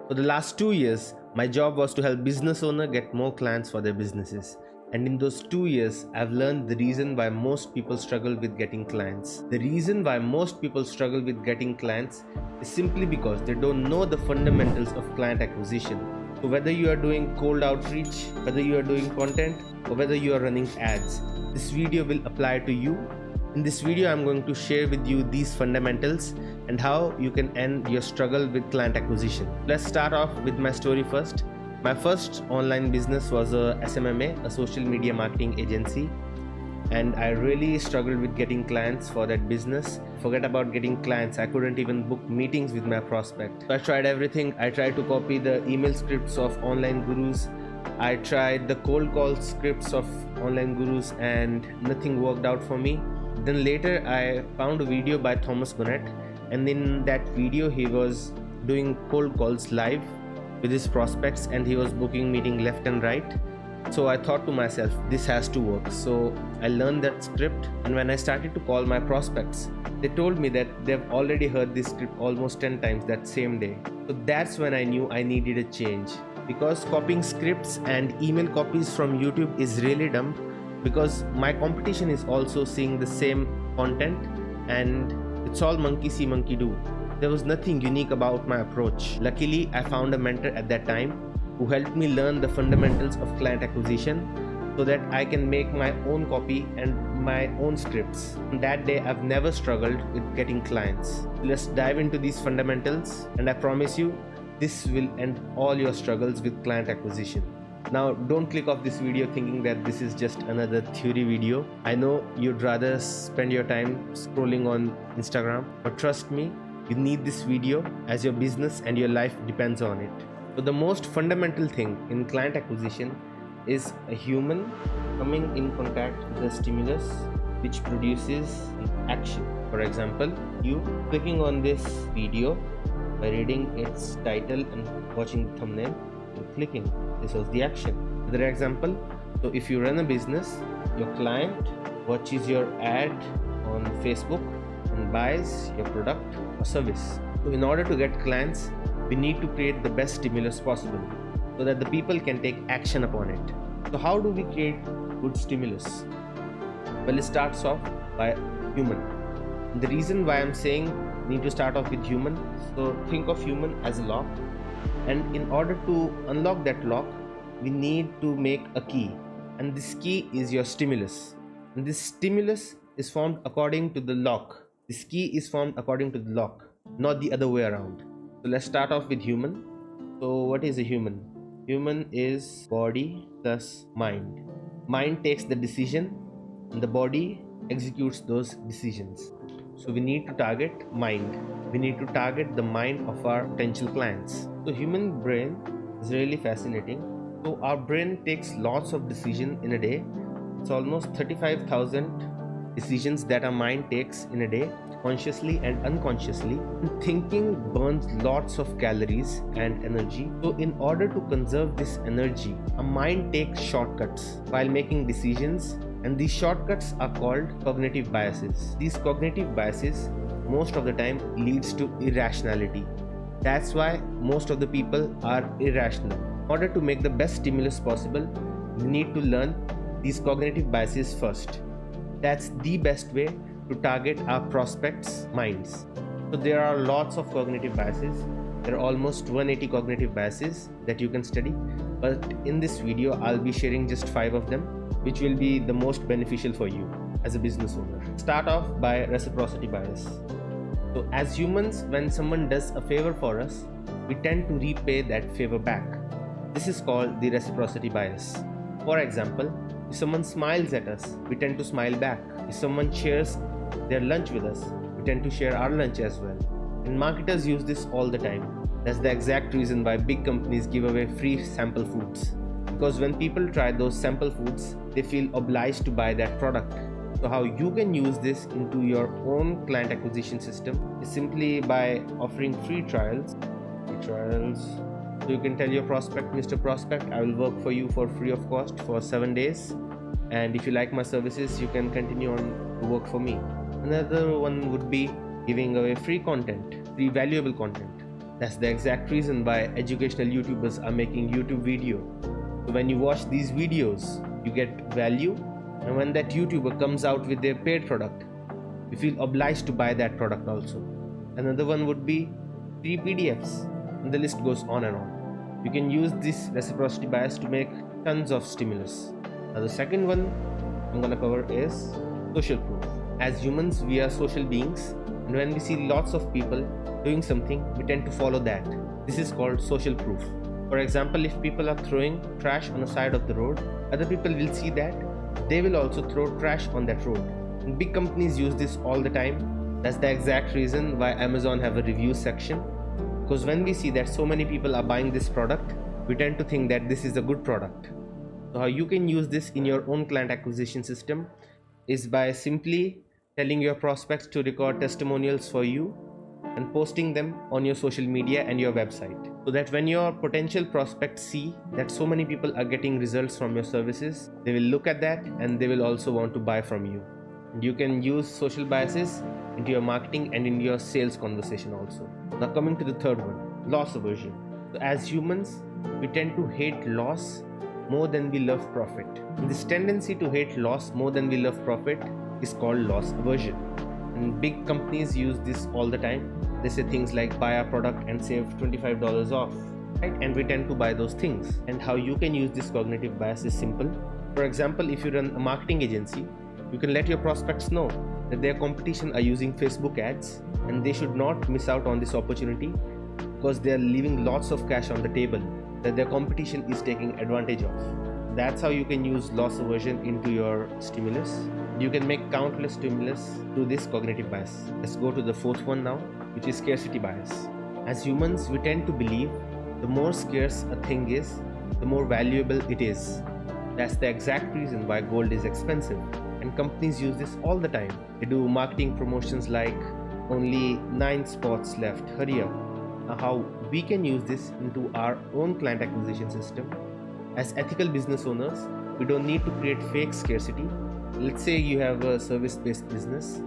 For the last 2 years, my job was to help business owners get more clients for their businesses. And in those 2 years, I've learned the reason why most people struggle with getting clients. The reason why most people struggle with getting clients is simply because they don't know the fundamentals of client acquisition. So whether you are doing cold outreach, whether you are doing content, or whether you are running ads, this video will apply to you. In this video, I'm going to share with you these fundamentals and how you can end your struggle with client acquisition. Let's start off with my story first. My first online business was a SMMA, a social media marketing agency, and I really struggled with getting clients for that business. Forget about getting clients, I couldn't even book meetings with my prospect. So I tried everything. I tried to copy the email scripts of online gurus. I tried the cold call scripts of online gurus and nothing worked out for me. Then later I found a video by Thomas Bonnet, and in that video he was doing cold calls live with his prospects and he was booking meeting left and right. So I thought to myself, this has to work. So I learned that script, and when I started to call my prospects, they told me that they've already heard this script almost 10 times that same day. So that's when I knew I needed a change, because copying scripts and email copies from YouTube is really dumb, because my competition is also seeing the same content and it's all monkey see monkey do. There was nothing unique about my approach. Luckily, I found a mentor at that time who helped me learn the fundamentals of client acquisition so that I can make my own copy and my own scripts. On that day, I've never struggled with getting clients. Let's dive into these fundamentals, and I promise you, this will end all your struggles with client acquisition. Now, don't click off this video thinking that this is just another theory video. I know you'd rather spend your time scrolling on Instagram, but trust me, you need this video as your business and your life depends on it. So the most fundamental thing in client acquisition is a human coming in contact with a stimulus which produces an action. For example, you clicking on this video by reading its title and watching the thumbnail and clicking. This was the action. Another example, so if you run a business, your client watches your ad on Facebook and buys your product or service. So in order to get clients, we need to create the best stimulus possible so that the people can take action upon it. So how do we create good stimulus? Well, it starts off by human. And the reason why I'm saying need to start off with human, so think of human as a lock, and in order to unlock that lock, we need to make a key, and this key is your stimulus, and this stimulus is formed according to the lock. This key is formed according to the lock, not the other way around. So let's start off with human. So what is a human? Human is body plus mind. Mind takes the decision and the body executes those decisions. So we need to target mind. We need to target the mind of our potential clients. So human brain is really fascinating. So our brain takes lots of decisions in a day. It's almost 35,000 decisions that our mind takes in a day, consciously and unconsciously. And thinking burns lots of calories and energy. So in order to conserve this energy, our mind takes shortcuts while making decisions, and these shortcuts are called cognitive biases. These cognitive biases most of the time leads to irrationality. That's why most of the people are irrational. In order to make the best stimulus possible, we need to learn these cognitive biases first. That's the best way to target our prospects' minds. So there are lots of cognitive biases. There are almost 180 cognitive biases that you can study, but in this video I'll be sharing just 5 of them, which will be the most beneficial for you as a business owner. Start off by reciprocity bias. So as humans, when someone does a favor for us, we tend to repay that favor back. This is called the reciprocity bias. For example, if someone smiles at us, we tend to smile back. If someone shares their lunch with us, we tend to share our lunch as well. And marketers use this all the time. That's the exact reason why big companies give away free sample foods. Because when people try those sample foods, they feel obliged to buy that product. So how you can use this into your own client acquisition system is simply by offering free trials. So you can tell your prospect, Mr. Prospect, I will work for you for free of cost for 7 days, and if you like my services, you can continue on to work for me. Another one would be giving away free content, free valuable content. That's the exact reason why educational YouTubers are making YouTube video. So when you watch these videos, you get value, and when that YouTuber comes out with their paid product, you feel obliged to buy that product also. Another one would be free PDFs, and the list goes on and on. You can use this reciprocity bias to make tons of stimulus. Now the second one I'm gonna cover is social proof. As humans, we are social beings, and when we see lots of people doing something, we tend to follow that. This is called social proof. For example, if people are throwing trash on the side of the road, other people will see that, they will also throw trash on that road. And big companies use this all the time. That's the exact reason why Amazon have a review section, because when we see that so many people are buying this product, we tend to think that this is a good product. So how you can use this in your own client acquisition system is by simply telling your prospects to record testimonials for you and posting them on your social media and your website, so that when your potential prospects see that so many people are getting results from your services, they will look at that and they will also want to buy from you. And you can use social biases into your marketing and in your sales conversation also. Now coming to the third one, loss aversion. So as humans, we tend to hate loss more than we love profit. And this tendency to hate loss more than we love profit is called loss aversion. And big companies use this all the time. They say things like buy our product and save $25 off, right? And we tend to buy those things. And how you can use this cognitive bias is simple. For example, if you run a marketing agency, you can let your prospects know that their competition are using Facebook ads and they should not miss out on this opportunity, because they are leaving lots of cash on the table that their competition is taking advantage of. That's how you can use loss aversion into your stimulus. You can make countless stimulus through this cognitive bias. Let's go to the fourth one now, which is scarcity bias. As humans, we tend to believe the more scarce a thing is, the more valuable it is. That's the exact reason why gold is expensive, and companies use this all the time. They do marketing promotions like only 9 spots left, hurry up. Now how we can use this into our own client acquisition system. As ethical business owners, we don't need to create fake scarcity. Let's say you have a service-based business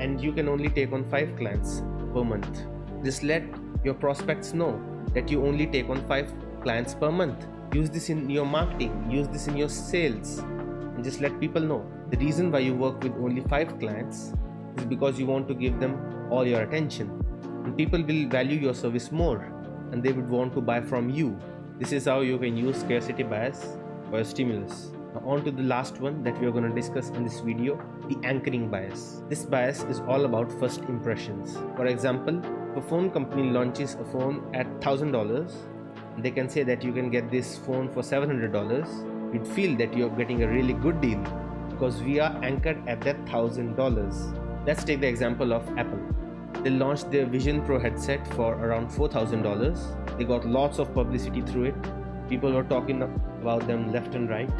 and you can only take on 5 clients per month. Just let your prospects know that you only take on 5 clients per month. Use this in your marketing, use this in your sales, and just let people know the reason why you work with only 5 clients is because you want to give them all your attention. And people will value your service more and they would want to buy from you. This is how you can use scarcity bias for your stimulus. Now on to the last one that we are going to discuss in this video, the anchoring bias. This bias is all about first impressions. For example, if a phone company launches a phone at $1,000, they can say that you can get this phone for $700. You'd feel that you're getting a really good deal because we are anchored at that $1,000. Let's take the example of Apple. They launched their Vision Pro headset for around $4,000. They got lots of publicity through it. People were talking about them left and right.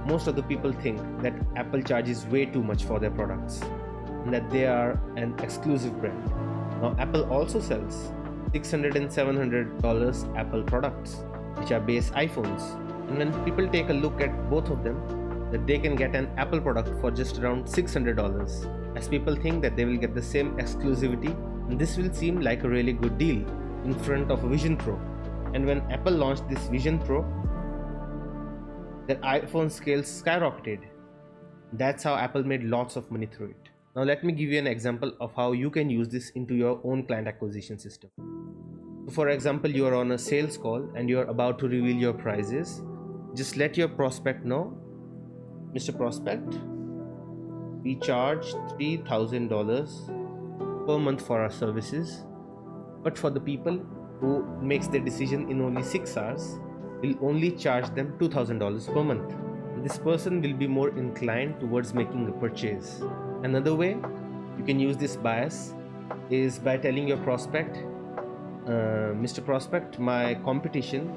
Most of the people think that Apple charges way too much for their products and that they are an exclusive brand. Now Apple also sells $600 and $700 Apple products, which are base iPhones. And when people take a look at both of them, that they can get an Apple product for just around $600, as people think that they will get the same exclusivity, and this will seem like a really good deal in front of a Vision Pro. And when Apple launched this Vision Pro, their iPhone sales skyrocketed. That's how Apple made lots of money through it. Now let me give you an example of how you can use this into your own client acquisition system. For example, you are on a sales call and you are about to reveal your prices. Just let your prospect know, Mr. Prospect, we charge $3,000 per month for our services, but for the people who makes their decision in only 6 hours, we'll only charge them $2,000 per month. This person will be more inclined towards making a purchase. Another way you can use this bias is by telling your prospect, Mr. Prospect, my competition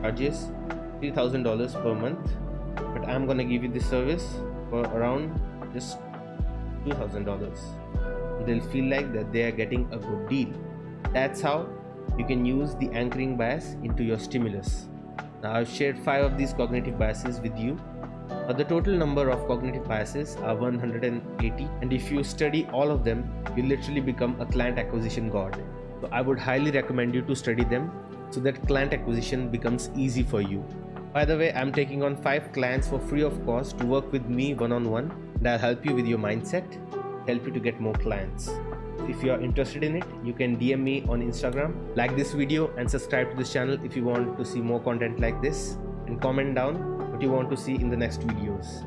charges $3,000 per month, but I'm gonna give you this service for around just $2,000. They'll feel like that they are getting a good deal. That's how you can use the anchoring bias into your stimulus. Now I've shared 5 of these cognitive biases with you. The total number of cognitive biases are 180, and if you study all of them, you literally become a client acquisition god. So I would highly recommend you to study them so that client acquisition becomes easy for you. By the way, I'm taking on 5 clients for free of cost to work with me one-on-one, and I'll help you with your mindset, help you to get more clients. If you are interested in it, you can DM me on Instagram, like this video and subscribe to this channel if you want to see more content like this, and comment down what you want to see in the next videos.